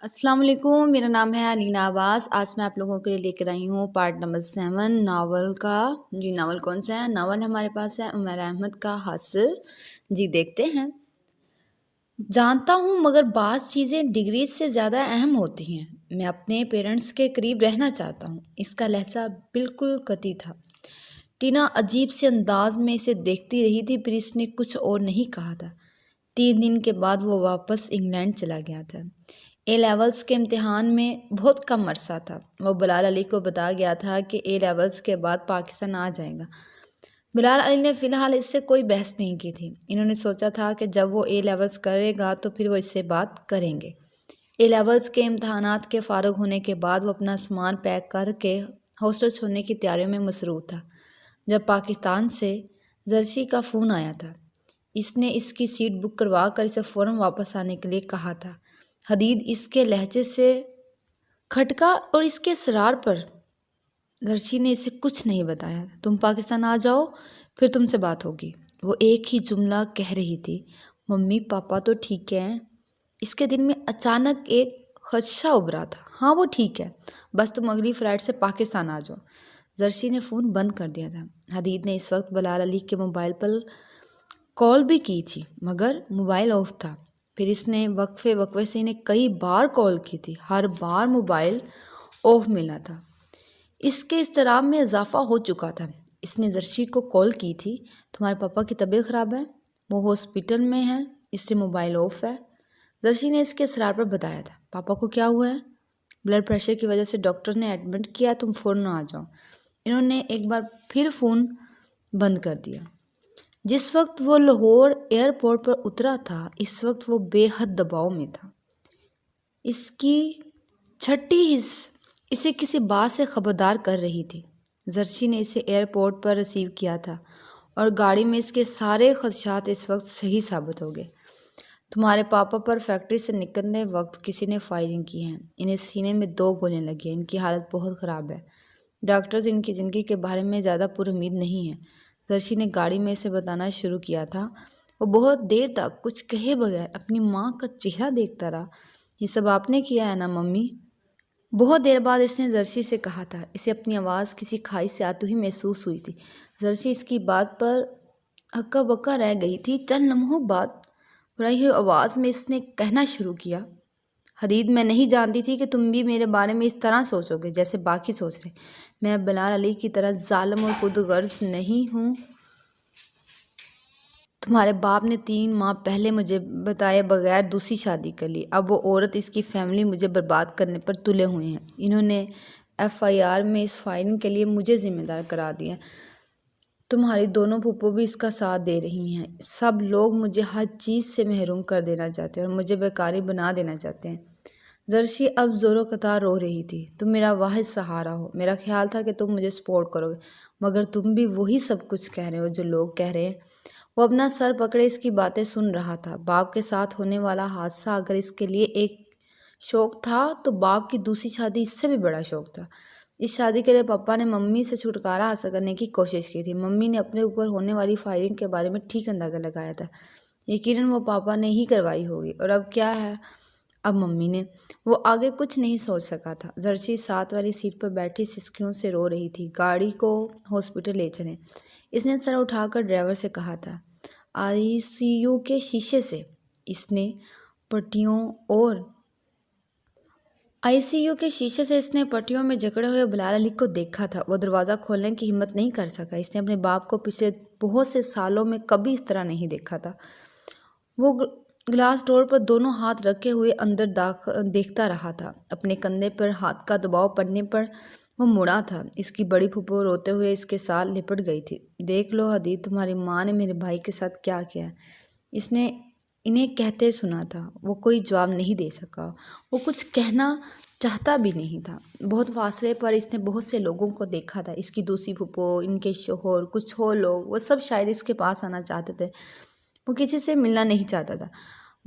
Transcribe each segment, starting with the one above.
السلام علیکم، میرا نام ہے علینا عباس۔ آج میں آپ لوگوں کے لیے لے کر آئی ہوں پارٹ نمبر 7 ناول کا۔ جی ناول کون سا ہے؟ ناول ہمارے پاس ہے عمیر احمد کا حاصل۔ جی دیکھتے ہیں۔ جانتا ہوں مگر بعض چیزیں ڈگری سے زیادہ اہم ہوتی ہیں۔ میں اپنے پیرنٹس کے قریب رہنا چاہتا ہوں۔ اس کا لہجہ بالکل قطعی تھا۔ ٹینا عجیب سے انداز میں اسے دیکھتی رہی تھی، پھر اس نے کچھ اور نہیں کہا تھا۔ 3 دن کے بعد وہ واپس انگلینڈ چلا گیا تھا۔ اے لیولز کے امتحان میں بہت کم عرصہ تھا۔ وہ بلال علی کو بتا گیا تھا کہ اے لیولز کے بعد پاکستان آ جائے گا۔ بلال علی نے فی الحال اس سے کوئی بحث نہیں کی تھی۔ انہوں نے سوچا تھا کہ جب وہ اے لیولز کرے گا تو پھر وہ اس سے بات کریں گے۔ اے لیولز کے امتحانات کے فارغ ہونے کے بعد وہ اپنا سامان پیک کر کے ہاسٹل چھوڑنے کی تیاریوں میں مصروف تھا جب پاکستان سے زرشی کا فون آیا تھا۔ اس نے اس کی سیٹ بک کروا کر اسے فوراً واپس آنے کے لیے کہا تھا۔ حدید اس کے لہجے سے کھٹکا اور اس کے اصرار پر زرشی نے اسے کچھ نہیں بتایا۔ تم پاکستان آ جاؤ، پھر تم سے بات ہوگی۔ وہ ایک ہی جملہ کہہ رہی تھی، ممی پاپا تو ٹھیک ہیں۔ اس کے دل میں اچانک ایک خدشہ ابھرا تھا۔ ہاں وہ ٹھیک ہے، بس تم اگلی فلائٹ سے پاکستان آ جاؤ۔ زرشی نے فون بند کر دیا تھا۔ حدید نے اس وقت بلال علی کے موبائل پر کال بھی کی تھی مگر موبائل آف تھا۔ پھر اس نے وقفے سے انہیں کئی بار کال کی تھی، ہر بار موبائل آف ملا تھا۔ اس کے اضطراب میں اضافہ ہو چکا تھا۔ اس نے زرشی کو کال کی تھی، تمہارے پاپا کی طبیعت خراب ہے، وہ ہاسپٹل میں ہیں، اس لیے موبائل آف ہے۔ زرشی نے اس کے اصرار پر بتایا تھا، پاپا کو کیا ہوا ہے؟ بلڈ پریشر کی وجہ سے ڈاکٹر نے ایڈمٹ کیا، تم فوراً آ جاؤ۔ انہوں نے ایک بار پھر فون بند کر دیا۔ جس وقت وہ لاہور ایئرپورٹ پر اترا تھا، اس وقت وہ بے حد دباؤ میں تھا۔ اس کی چھٹی حص اسے کسی بات سے خبردار کر رہی تھی۔ زرشی نے اسے ایئرپورٹ پر ریسیو کیا تھا اور گاڑی میں اس کے سارے خدشات اس وقت صحیح ثابت ہو گئے۔ تمہارے پاپا پر فیکٹری سے نکلنے وقت کسی نے فائرنگ کی ہے۔ انہیں سینے میں 2 گولیاں لگی ہیں، ان کی حالت بہت خراب ہے۔ ڈاکٹرز ان کی زندگی کے بارے میں زیادہ پر امید نہیں ہیں۔ زرشی نے گاڑی میں اسے بتانا شروع کیا تھا۔ وہ بہت دیر تک کچھ کہے بغیر اپنی ماں کا چہرہ دیکھتا رہا۔ یہ سب آپ نے کیا ہے نا ممی؟ بہت دیر بعد اس نے زرشی سے کہا تھا۔ اسے اپنی آواز کسی کھائی سے آتی ہوئی محسوس ہوئی تھی۔ زرشی اس کی بات پر ہکا بکا رہ گئی تھی۔ چند لمحوں بعد بھرائی ہوئی آواز میں اس نے کہنا شروع کیا، حدید میں نہیں جانتی تھی کہ تم بھی میرے بارے میں اس طرح سوچو گے جیسے باقی سوچ رہے۔ میں بلال علی کی طرح ظالم اور خود غرض نہیں ہوں۔ تمہارے باپ نے 3 ماہ پہلے مجھے بتائے بغیر دوسری شادی کر لی۔ اب وہ عورت اس کی فیملی مجھے برباد کرنے پر تلے ہوئے ہیں۔ انہوں نے FIR میں اس فائرنگ کے لیے مجھے ذمہ دار قرار دیا۔ تمہاری دونوں پھوپھو بھی اس کا ساتھ دے رہی ہیں۔ سب لوگ مجھے ہر چیز سے محروم کر دینا چاہتے ہیں اور مجھے بیکاری بنا دینا چاہتے ہیں۔ زرشی اب زور و قطار رو رہی تھی۔ تم میرا واحد سہارا ہو۔ میرا خیال تھا کہ تم مجھے سپورٹ کرو گے، مگر تم بھی وہی سب کچھ کہہ رہے ہو جو لوگ کہہ رہے ہیں۔ وہ اپنا سر پکڑے اس کی باتیں سن رہا تھا۔ باپ کے ساتھ ہونے والا حادثہ اگر اس کے لیے ایک شوق تھا تو باپ کی دوسری شادی اس سے بھی بڑا شوق تھا۔ اس شادی کے لیے پاپا نے ممی سے چھٹکارا حاصل کرنے کی کوشش کی تھی۔ ممی نے اپنے اوپر ہونے والی فائرنگ کے بارے میں ٹھیک اندازہ لگایا تھا۔ یقیناً وہ پاپا نے ہی کروائی ہوگی۔ اور اب کیا ہے؟ اب ممی نے۔ وہ آگے کچھ نہیں سوچ سکا تھا۔ زرشی ساتھ والی سیٹ پر بیٹھی سسکیوں سے رو رہی تھی۔ گاڑی کو ہاسپٹل لے چلیں، اس نے سر اٹھا کر ڈرائیور سے کہا تھا۔ ICU کے شیشے سے اس نے پٹیوں میں جکڑے ہوئے بلال علی کو دیکھا تھا۔ وہ دروازہ کھولنے کی ہمت نہیں کر سکا۔ اس نے اپنے باپ کو پچھلے بہت سے سالوں میں کبھی اس طرح نہیں دیکھا تھا۔ وہ گلاس ڈور پر دونوں ہاتھ رکھے ہوئے اندر دیکھتا رہا تھا۔ اپنے کندھے پر ہاتھ کا دباؤ پڑنے پر وہ مڑا تھا۔ اس کی بڑی پھوپھو روتے ہوئے اس کے ساتھ لپٹ گئی تھی۔ دیکھ لو حدید، تمہاری ماں نے میرے بھائی کے ساتھ کیا کیا ہے۔ اس نے انہیں کہتے سنا تھا۔ وہ کوئی جواب نہیں دے سکا۔ وہ کچھ کہنا چاہتا بھی نہیں تھا۔ بہت فاصلے پر اس نے بہت سے لوگوں کو دیکھا تھا۔ اس کی دوسری پھوپھو، ان کے شوہر، کچھ اور لوگ، وہ سب شاید اس کے پاس آنا چاہتے تھے۔ وہ کسی سے ملنا نہیں چاہتا تھا۔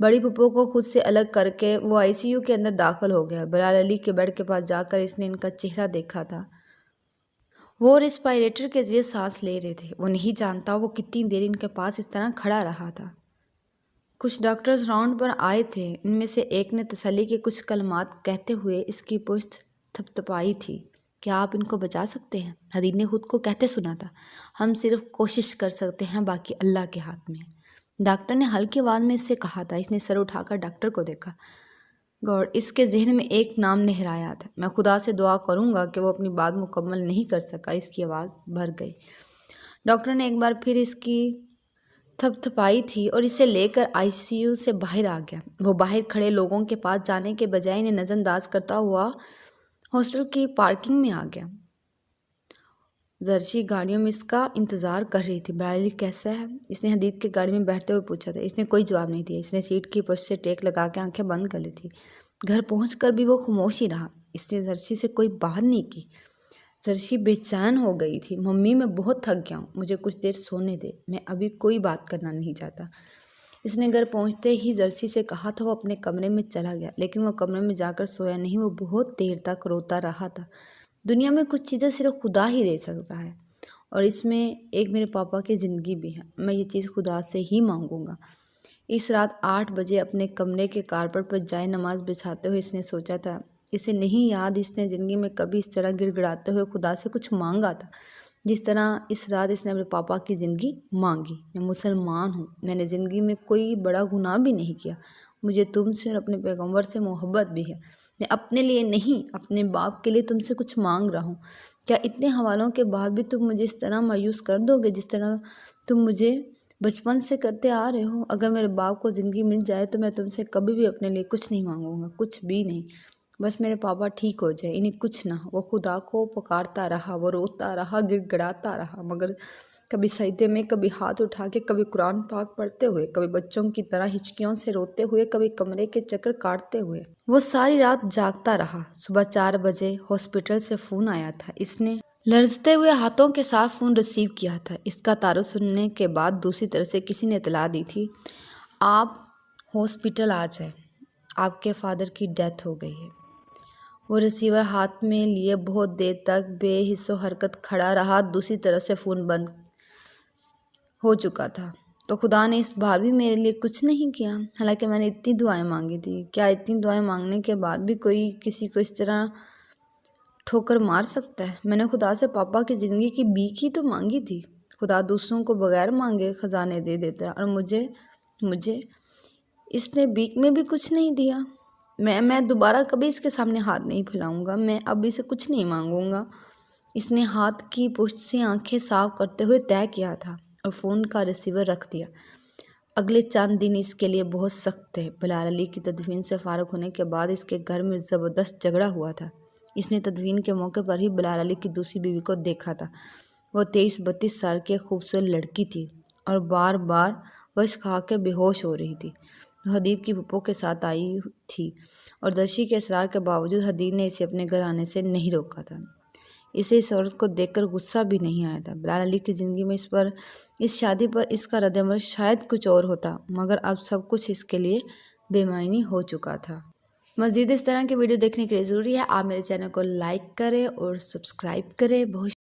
بڑی پھوپھو کو خود سے الگ کر کے وہ ICU کے اندر داخل ہو گیا۔ بلال علی کے بیڈ کے پاس جا کر اس نے ان کا چہرہ دیکھا تھا۔ وہ ریسپائریٹر کے ذریعے سانس لے رہے تھے۔ وہ نہیں جانتا وہ کتنی دیر ان کے پاس اس طرح کھڑا رہا تھا۔ کچھ ڈاکٹرز راؤنڈ پر آئے تھے، ان میں سے ایک نے تسلی کے کچھ کلمات کہتے ہوئے اس کی پشت تھپتھپائی تھی۔ کیا آپ ان کو بچا سکتے ہیں؟ حدید نے خود کو کہتے سنا تھا۔ ہم صرف کوشش کر سکتے ہیں، باقی اللہ کے ہاتھ میں ہے، ڈاکٹر نے ہلکی آواز میں اس سے کہا تھا۔ اس نے سر اٹھا کر ڈاکٹر کو دیکھا۔ گوڈ، اس کے ذہن میں ایک نام نہرایا تھا۔ میں خدا سے دعا کروں گا کہ وہ اپنی بات مکمل نہیں کر سکا۔ اس کی آواز بھر گئی۔ ڈاکٹر نے ایک بار پھر اس کی تھپتھپائی تھی اور اسے لے کر ICU سے باہر آ گیا۔ وہ باہر کھڑے لوگوں کے پاس جانے کے بجائے انہیں نظر انداز کرتا ہوا ہاسٹل کی پارکنگ میں آ گیا۔ زرشی گاڑیوں میں اس کا انتظار کر رہی تھی۔ بلال علی کیسا ہے؟ اس نے حدید کی گاڑی میں بیٹھتے ہوئے پوچھا تھا۔ اس نے کوئی جواب نہیں دیا۔ اس نے سیٹ کی پشت سے ٹیک لگا کے آنکھیں بند کر لی تھی۔ گھر پہنچ کر بھی وہ خاموش ہی رہا۔ اس نے زرشی سے کوئی بات نہیں کی۔ زرشی بے چین ہو گئی تھی۔ ممی، میں بہت تھک گیا ہوں، مجھے کچھ دیر سونے دے، میں ابھی کوئی بات کرنا نہیں چاہتا۔ اس نے گھر پہنچتے ہی زرشی سے کہا تھا۔ وہ اپنے کمرے میں چلا گیا، لیکن وہ کمرے میں جا کر سویا نہیں، وہ بہت دیر تک روتا رہا تھا۔ دنیا میں کچھ چیزیں صرف خدا ہی دے سکتا ہے، اور اس میں ایک میرے پاپا کی زندگی بھی ہے۔ میں یہ چیز خدا سے ہی مانگوں گا۔ اس رات 8 بجے اپنے کمرے کے کارپٹ پر جائے نماز بچھاتے ہوئے اس نے سوچا تھا۔ اسے نہیں یاد اس نے زندگی میں کبھی اس طرح گڑ گڑاتے ہوئے خدا سے کچھ مانگا تھا جس طرح اس رات اس نے اپنے پاپا کی زندگی مانگی۔ میں مسلمان ہوں، میں نے زندگی میں کوئی بڑا گناہ بھی نہیں کیا، مجھے تم سے اور اپنے پیغمبر سے محبت بھی ہے، میں اپنے لیے نہیں اپنے باپ کے لیے تم سے کچھ مانگ رہا ہوں۔ کیا اتنے حوالوں کے بعد بھی تم مجھے اس طرح مایوس کر دو گے جس طرح تم مجھے بچپن سے کرتے آ رہے ہو؟ اگر میرے باپ کو زندگی مل جائے تو میں تم سے کبھی بھی اپنے لیے کچھ نہیں مانگوں گا، کچھ بھی نہیں، بس میرے پاپا ٹھیک ہو جائے، انہیں کچھ نہ ہو۔ وہ خدا کو پکارتا رہا، وہ روتا رہا، گڑ گڑاتا رہا، مگر کبھی سجدے میں، کبھی ہاتھ اٹھا کے، کبھی قرآن پاک پڑھتے ہوئے، کبھی بچوں کی طرح ہچکیوں سے روتے ہوئے، کبھی کمرے کے چکر کاٹتے ہوئے۔ وہ ساری رات جاگتا رہا۔ صبح 4 بجے ہاسپٹل سے فون آیا تھا۔ اس نے لرزتے ہوئے ہاتھوں کے ساتھ فون ریسیو کیا تھا۔ اس کا تعارف سننے کے بعد دوسری طرف سے کسی نے اطلاع دی تھی، آپ ہاسپٹل آ جائیں، آپ کے فادر کی ڈیتھ ہو گئی ہے۔ وہ ریسیور ہاتھ میں لیے بہت دیر تک بے حس و حرکت کھڑا رہا۔ دوسری طرف سے فون بند ہو چکا تھا۔ تو خدا نے اس بار بھی میرے لیے کچھ نہیں کیا، حالانکہ میں نے اتنی دعائیں مانگی تھی۔ کیا اتنی دعائیں مانگنے کے بعد بھی کوئی کسی کو اس طرح ٹھوکر مار سکتا ہے؟ میں نے خدا سے پاپا کی زندگی کی بھیک ہی تو مانگی تھی۔ خدا دوسروں کو بغیر مانگے خزانے دے دیتا ہے، اور مجھے اس نے بھیک میں بھی کچھ نہیں دیا۔ میں دوبارہ کبھی اس کے سامنے ہاتھ نہیں پھیلاؤں گا، میں اب اسے کچھ نہیں مانگوں گا۔ اس نے ہاتھ کی پشت سے آنکھیں صاف کرتے ہوئے طے کیا تھا اور فون کا ریسیور رکھ دیا۔ اگلے چند دن اس کے لیے بہت سخت تھے۔ بلال علی کی تدفین سے فارغ ہونے کے بعد اس کے گھر میں زبردست جھگڑا ہوا تھا۔ اس نے تدفین کے موقع پر ہی بلال علی کی دوسری بیوی کو دیکھا تھا۔ وہ 23-32 سال کی خوبصورت لڑکی تھی اور بار بار وش کھا کے بے ہوش ہو رہی تھی۔ وہ حدید کی پھپھو کے ساتھ آئی تھی، اور زرشی کے اصرار کے باوجود حدید نے اسے اپنے گھر آنے سے نہیں روکا تھا۔ اسے اس عورت کو دیکھ کر غصہ بھی نہیں آیا تھا۔ بلال علی کی زندگی میں اس شادی پر اس کا رد عمل شاید کچھ اور ہوتا، مگر اب سب کچھ اس کے لیے بے معنی ہو چکا تھا۔ مزید اس طرح کی ویڈیو دیکھنے کے لیے ضروری ہے آپ میرے چینل کو لائک کریں اور سبسکرائب کریں۔ بہت